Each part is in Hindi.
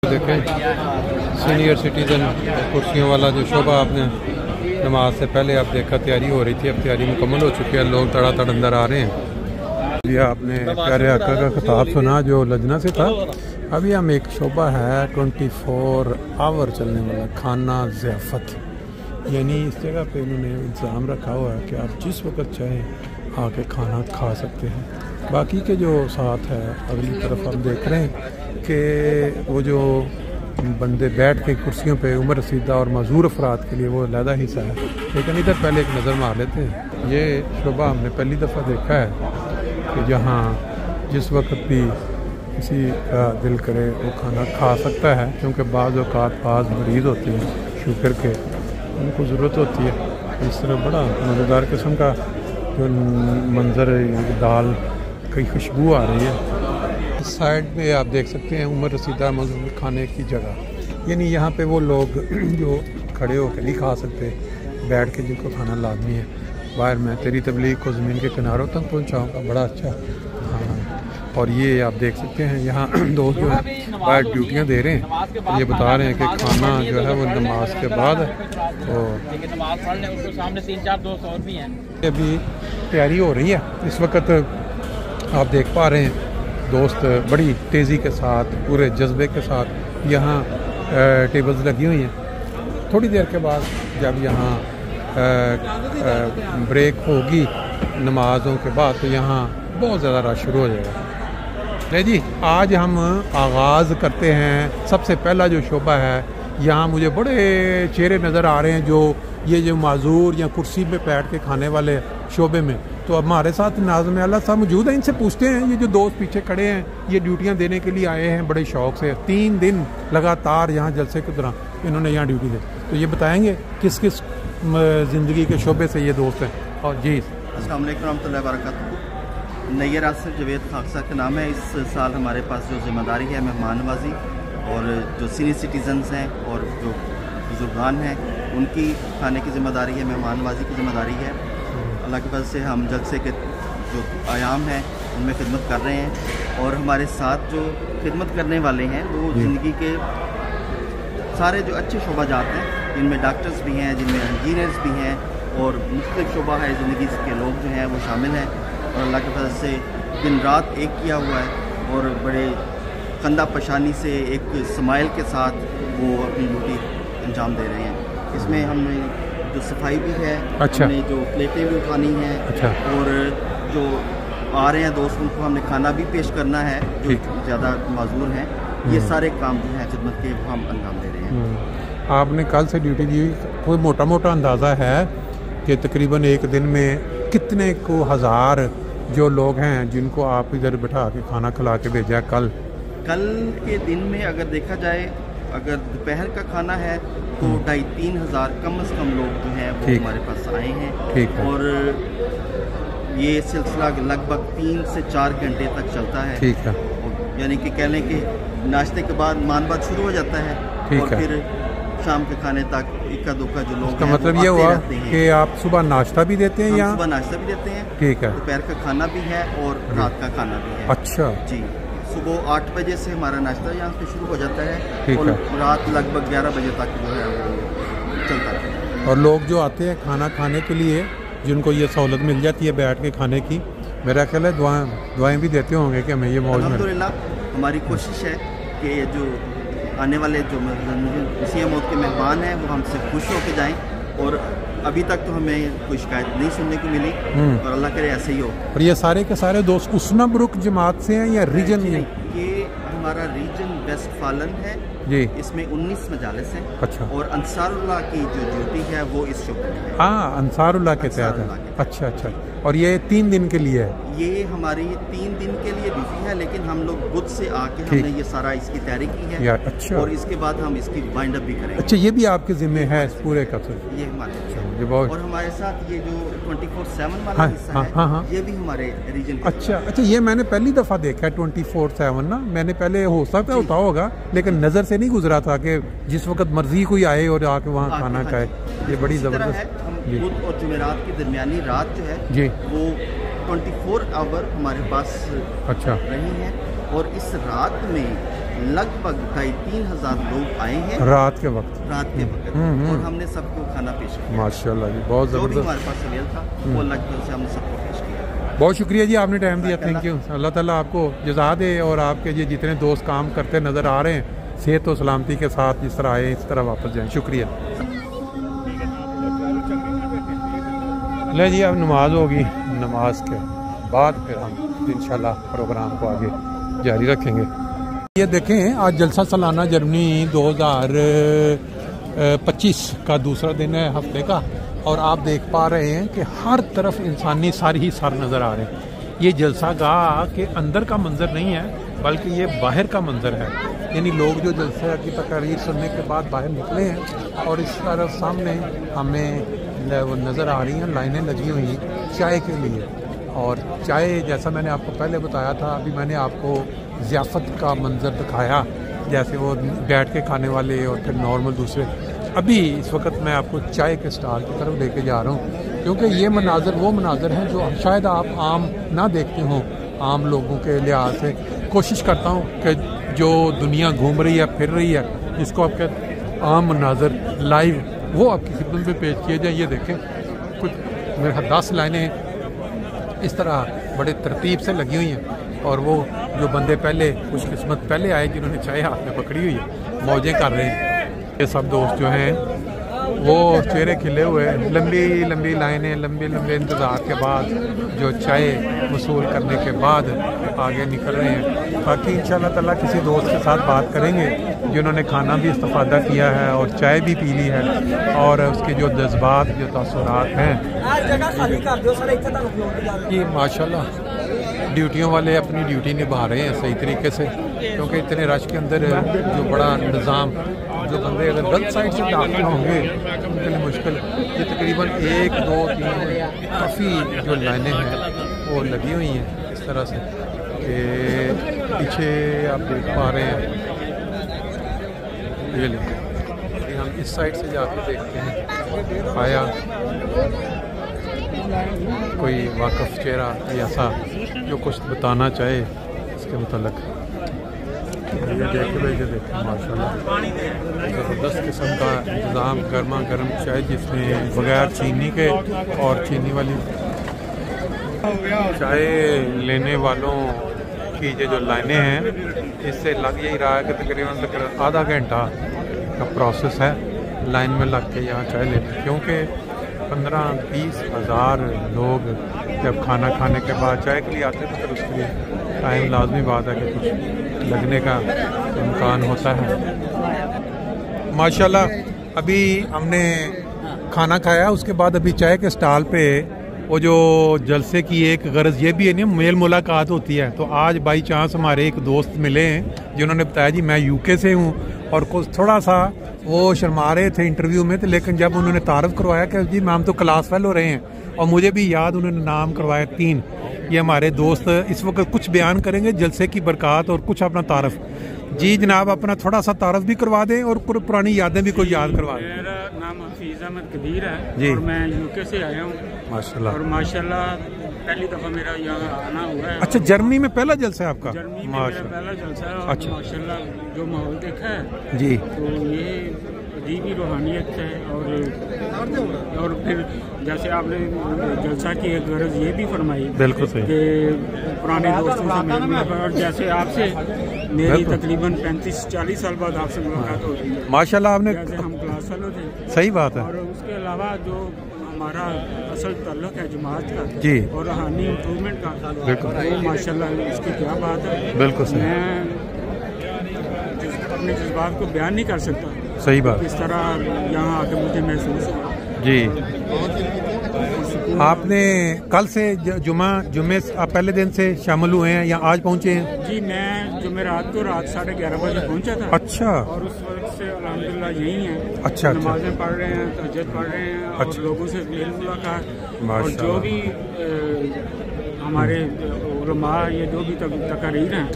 देखें सीनियर सिटीज़न कुर्सियों वाला जो शोबा आपने नमाज से पहले आप देखा तैयारी हो रही थी, अब तैयारी मुकम्मल हो चुकी है। लोग तड़ातड़ अंदर आ रहे हैं। ये आपने प्यारे आका का खिताब सुना जो लजना से था। अभी हम एक शोबा है 24 आवर चलने वाला खाना ज़ियाफ़त, यानी इस जगह पे इन्होंने इंतज़ाम रखा हुआ है कि आप जिस वक्त चाहें आके खाना खा सकते हैं। बाकी के जो साथ है अगली तरफ हम देख रहे हैं कि वो जो बंदे बैठ के कुर्सियों पे उम्र रसीदा और मज़ूर अफराद के लिए वो अलहदा हिस्सा है, लेकिन इधर पहले एक नज़र मार लेते हैं। ये शोबा हमने पहली दफ़ा देखा है कि जहाँ जिस वक्त भी किसी का दिल करे वो खाना खा सकता है, क्योंकि बाज़ औक़ात बाज़ मरीज़ होते हैं शुगर के, उनको ज़रूरत होती है। इस तरह बड़ा मज़ेदार किस्म का जो मंज़र दाल की खुशबू आ रही है। इस साइड में आप देख सकते हैं उम्र रसीदा मज़ूर खाने की जगह, यानी यहाँ पे वो लोग जो खड़े होकर नहीं खा सकते, बैठ के जिनको खाना लाजमी है। बाहर मैं तेरी तबलीग को ज़मीन के किनारों तक पहुँचाऊँगा, बड़ा अच्छा खाना। और ये आप देख सकते हैं यहाँ दोस्त जो हैं बाहर ड्यूटियाँ दे रहे हैं, ये बता रहे हैं कि खाना जो है वो नमाज के बाद है। तो सामने 3-4 दोस्त और भी हैं। अभी तैयारी हो रही है इस वक्त, आप देख पा रहे हैं दोस्त बड़ी तेज़ी के साथ पूरे जज्बे के साथ यहाँ टेबल्स लगी हुई हैं। थोड़ी देर के बाद जब यहाँ ब्रेक होगी नमाज़ों के बाद तो यहाँ बहुत ज़्यादा रश शुरू हो जाएगा। नहीं जी, आज हम आगाज़ करते हैं। सबसे पहला जो शोबा है यहाँ मुझे बड़े चेहरे नज़र आ रहे हैं जो ये जो माजूर या कुर्सी पे बैठ के खाने वाले शोबे में। तो अब हमारे साथ नाज़िम आला साहब मौजूद हैं, इनसे पूछते हैं। ये जो दोस्त पीछे खड़े हैं ये ड्यूटियां देने के लिए आए हैं बड़े शौक़ से, 3 दिन लगातार यहाँ जलसे की तरह इन्होंने यहाँ ड्यूटी दी। तो ये बताएंगे किस किस ज़िंदगी के शोबे से ये दोस्त हैं। और जी अस्सलाम वालेकुम रहमतुल्लाहि व बरकातहू। नैयर आसिफ जवेद खाक साहब का नाम है। इस साल हमारे पास जो ज़िम्मेदारी है मेहमान नवाजी और जो सीनियर सिटीज़न्स हैं और जो बुजुर्गान हैं उनकी खाने की ज़िम्मेदारी है, मेहमान नवाजी की ज़िम्मेदारी है। अल्लाह की वजह से हम जलसे के जो आयाम हैं उनमें खिदमत कर रहे हैं और हमारे साथ जो खिदमत करने वाले हैं वो ज़िंदगी के सारे जो अच्छे शोबाजात हैं, जिनमें डॉक्टर्स भी हैं, जिनमें इंजीनियर्स भी हैं और मुख्तलिफ शोबा है ज़िंदगी के लोग जो हैं वो शामिल हैं। और अल्लाह की वजह से दिन रात एक किया हुआ है और बड़े कंधा पशानी से एक स्माइल के साथ वो अपनी ड्यूटी अंजाम दे रहे हैं। इसमें हमने जो सफाई भी है, अच्छा, हमने जो प्लेटें भी उठानी हैं, अच्छा, और जो आ रहे हैं दोस्त उनको हमने खाना भी पेश करना है जो ज़्यादा माजूर हैं। ये सारे काम जो हैं खिदमत के हम अंजाम दे रहे हैं। आपने कल से ड्यूटी दी, कोई मोटा मोटा अंदाज़ा है कि तकरीबन एक दिन में कितने को हज़ार जो लोग हैं जिनको आप इधर बिठा के खाना खिला के भेजा? कल के दिन में अगर देखा जाए, अगर दोपहर का खाना है तो 2,500-3 हज़ार कम से कम लोग जो हैं वो हमारे पास आए हैं। और ये सिलसिला लगभग 3 से 4 घंटे तक चलता है। ठीक है, यानी कि कह लें कि नाश्ते के बाद मानबात शुरू हो जाता है और फिर शाम के खाने तक इक्का दुक्का जो लोग का मतलब ये हुआ कि आप सुबह नाश्ता भी देते हैं? यहाँ सुबह नाश्ता भी देते हैं, ठीक है, दोपहर का खाना भी है और रात का खाना भी है। अच्छा जी, सुबह 8 बजे से हमारा नाश्ता यहाँ पे शुरू हो जाता है और रात लगभग 11 बजे तक जो है वो चलता है। और लोग जो आते हैं खाना खाने के लिए, जिनको ये सहूलत मिल जाती है बैठ के खाने की, मेरा ख्याल है दुआएं भी देते होंगे कि हमें ये मौज में। अल्हम्दुलिल्लाह हमारी कोशिश है कि जो आने वाले जो मसीह मौत के मेहमान हैं वो हमसे खुश होकर जाएं और अभी तक तो हमें कोई शिकायत नहीं सुनने को मिली और अल्लाह करे ऐसे ही हो। और ये सारे के सारे दोस्त उसनाब्रुक जमात से हैं या रीजन? ये हमारा रीजन वेस्टफालन है जी, इसमें 19 मजालिस हैं। अच्छा, और अंसारुल्लाह की जो ड्यूटी है वो इस शोबे में है। हाँ, अंसारुल्लाह के तहत है। अच्छा अच्छा, और ये 3 दिन के लिए है? ये हमारी 3 दिन के लिए ड्यूटी है, लेकिन हम लोग बुध से आके हमने ये सारा इसकी तैयारी की है यार। अच्छा, और इसके बाद हम इसकी वाइंड अप भी करेंगे। अच्छा, ये भी आपके जिम्मे है इस पूरे का? ये हमारे बहुत। और हमारे साथ ये जो 24/7 वाला हिस्सा है ये भी हमारे रीजन। अच्छा अच्छा, ये मैंने पहली दफ़ा देखा है 24/7 ना। मैंने पहले हो सकता होता होगा लेकिन नज़र से नहीं गुजरा था कि जिस वक्त मर्जी कोई आए और आके वहाँ खाना खाए। ये बड़ी ज़बरदस्त। बुध और जुमेरात की दरमियानी रात जो है जी वो 24 आवर हमारे पास अच्छा रही है और इस रात में लगभग 2,500 लोग आए हैं रात के वक्त और हमने सबको खाना पेश किया। माशाल्लाह जी, बहुत जो भी ज़बरदस्त। हमारे पास अवेल था वो अल्लाह की तरफ से हमने सबको पेश किया। बहुत शुक्रिया जी, आपने टाइम दिया, थैंक यू। अल्लाह ताला आपको जज़ा दे और आपके ये जितने दोस्त काम करते नज़र आ रहे हैं सेहत और सलामती के साथ जिस तरह आए इस तरह वापस जाएं। शुक्रिया। ले जी, अब नमाज होगी, नमाज के बाद फिर हम इंशाल्लाह प्रोग्राम को आगे जारी रखेंगे। ये देखें, आज जलसा सालाना जर्मनी 2025 का दूसरा दिन है हफ्ते का, और आप देख पा रहे हैं कि हर तरफ इंसानी सर ही सर नज़र आ रहे हैं। ये जलसा गाह के अंदर का मंजर नहीं है बल्कि ये बाहर का मंजर है, यानी लोग जो जलसे की तकरीर सुनने के बाद बाहर निकले हैं और इस तरफ सामने हमें वो नज़र आ रही हैं लाइनें लगी हुई चाय के लिए। और चाय जैसा मैंने आपको पहले बताया था, अभी मैंने आपको ज़ियाफ़त का मंजर दिखाया, जैसे वो बैठ के खाने वाले और फिर नॉर्मल दूसरे। अभी इस वक्त मैं आपको चाय के स्टॉल की तरफ लेके जा रहा हूँ, क्योंकि ये मनाजर वो मनाजर हैं जो शायद आप आम ना देखते हों। आम लोगों के लिहाज से कोशिश करता हूँ कि जो दुनिया घूम रही है, फिर रही है, जिसको आपके आम मनाजर लाइव वो आपकी खिदमत में पेश किए जाए। ये देखें, कुछ मेरे 10 लाइनें इस तरह बड़े तरतीब से लगी हुई हैं, और वो जो बंदे पहले खुशकिस्मत पहले आए जिन्होंने चाय हाथ में पकड़ी हुई है, मौजें कर रहे हैं। ये सब दोस्त जो हैं वो चेहरे खिले हुए, लंबी लंबी लाइनें, लंबे लंबे इंतज़ार के बाद जो चाय वसूल करने के बाद आगे निकल रहे हैं। बाकी इंशाल्लाह ताला किसी दोस्त के साथ बात करेंगे जिन्होंने खाना भी इस्तेफादा किया है और चाय भी पी ली है, और उसके जो जज्बात जो तासुरात हैं कि माशाल्लाह ड्यूटियों वाले अपनी ड्यूटी निभा रहे हैं सही तरीके से, क्योंकि इतने रश के अंदर जो बड़ा निज़ाम, जो बंदे अगर गलत साइड से दाखिल होंगे उनके लिए मुश्किल। ये तकरीबन 1, 2, 3 काफ़ी जो लाइनें हैं वो लगी हुई हैं इस तरह से कि पीछे आप देख पा रहे हैं। ये लेकिन हम इस साइड से जाकर देखते हैं, आया कोई वाकफ़ चेहरा ऐसा जो कुछ बताना चाहे इसके मुतल्लिक़। ये देखें माशाल्लाह ज़बरदस्त किस्म का इंतज़ाम, गर्मा गर्म चाय जिसमें बगैर चीनी के और चीनी वाली चाय लेने वालों की जो लाइनें हैं इससे लग यही रहा है कि तकरीबन आधा घंटा का प्रोसेस है लाइन में लग के यहाँ चाय लेने, क्योंकि 15-20 हज़ार लोग जब खाना खाने के बाद चाय के लिए आते हैं तो फिर उसके लिए टाइम लाजमी बात है कि कुछ लगने का इम्कान होता है। माशाल्लाह अभी हमने खाना खाया, उसके बाद अभी चाय के स्टॉल पे वो जो जलसे की एक गरज ये भी है ना, मेल मुलाकात होती है। तो आज बाई चांस हमारे एक दोस्त मिले हैं जिन्होंने बताया जी मैं यूके से हूँ, और कुछ थोड़ा सा वो शर्मा रहे थे इंटरव्यू में, तो लेकिन जब उन्होंने तारफ़ करवाया कि जी मैम तो क्लास फेलो रहे हैं, और मुझे भी याद उन्होंने नाम करवाया 3। ये हमारे दोस्त इस वक्त कुछ बयान करेंगे जलसे की बरक़ात और कुछ अपना तारफ़। जी जनाब, अपना थोड़ा सा तारफ़ भी करवा दें और पुरानी यादें भी कोई याद करवा दें। मेरा नाम हफीज़ अहमद कबीर है जी, और मैं यूके से आया हूँ माशाल्लाह। और माशाल्लाह पहली दफ़ा मेरा यहाँ आना हुआ है। अच्छा, जर्मनी में पहला जलसा है आपका? जर्मनी में मेरा पहला जलसा है, और अच्छा, माशाल्लाह जो माहौल देखा है जी, तो ये अजीब ही रूहानियत है। और फिर जैसे आपने जलसा की एक गरज ये भी फरमाई, बिल्कुल सही, कि पुराने दोस्तों से मिलने पर, और जैसे आपसे मेरी तकरीबन 35-40 साल बाद आपसे मुलाकात हो रही है माशाल्लाह। आपने जैसे हम क्लास फेलो थे, सही बात है। और उसके अलावा जो हमारा असल ताल्लुक है जमात का जी, और रूहानी इम्प्रूवमेंट का, बिल्कुल वो माशाल्लाह इसकी क्या बात है। बिल्कुल सही, मैं अपने जज्बात को बयान नहीं कर सकता। सही बात। इस तरह यहाँ आके मुझे महसूस हुआ जी। आपने कल से जुमे आप पहले दिन से शामिल हुए हैं या आज पहुँचे हैं? जी, मैं जुमेरात को रात 11:30 बजे पहुँचा था। अच्छा, और उस वक्त से अल्हम्दुलिल्लाह यही है। अच्छा, नमाजें पढ़ रहे हैं, तहज्जुद पढ़ रहे हैं, और लोगों से मेल मुलाकात, और जो भी हमारे उलमा ये जो भी तकारीर हैं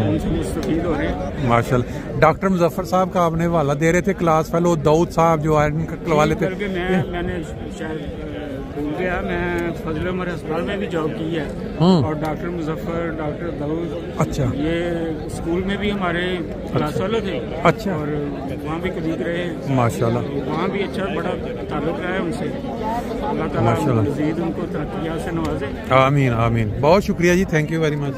उनसे मुस्तफीद हो रहे हैं माशाल्लाह। डॉक्टर मुजफ्फर साहब का आपने हवाला दे रहे थे, क्लास फेलो दाऊद साहब जो आयरन करवा लेते। मैंने शायद भूल गया, मैं फजल उमर अस्पताल में भी जॉब की है और डॉक्टर मुजफ्फर, डॉक्टर दाऊद, अच्छा, ये स्कूल में भी हमारे क्लास वाले थे। अच्छा, और वहाँ भी कलीग रहे माशाल्लाह, वहाँ भी अच्छा बड़ा ताल्लुक रहा है उनसे। अल्लाह ताला मज़ीद उनको तरक्कियात से नवाजे। आमीन आमीन। बहुत शुक्रिया जी, थैंक यू वेरी मच।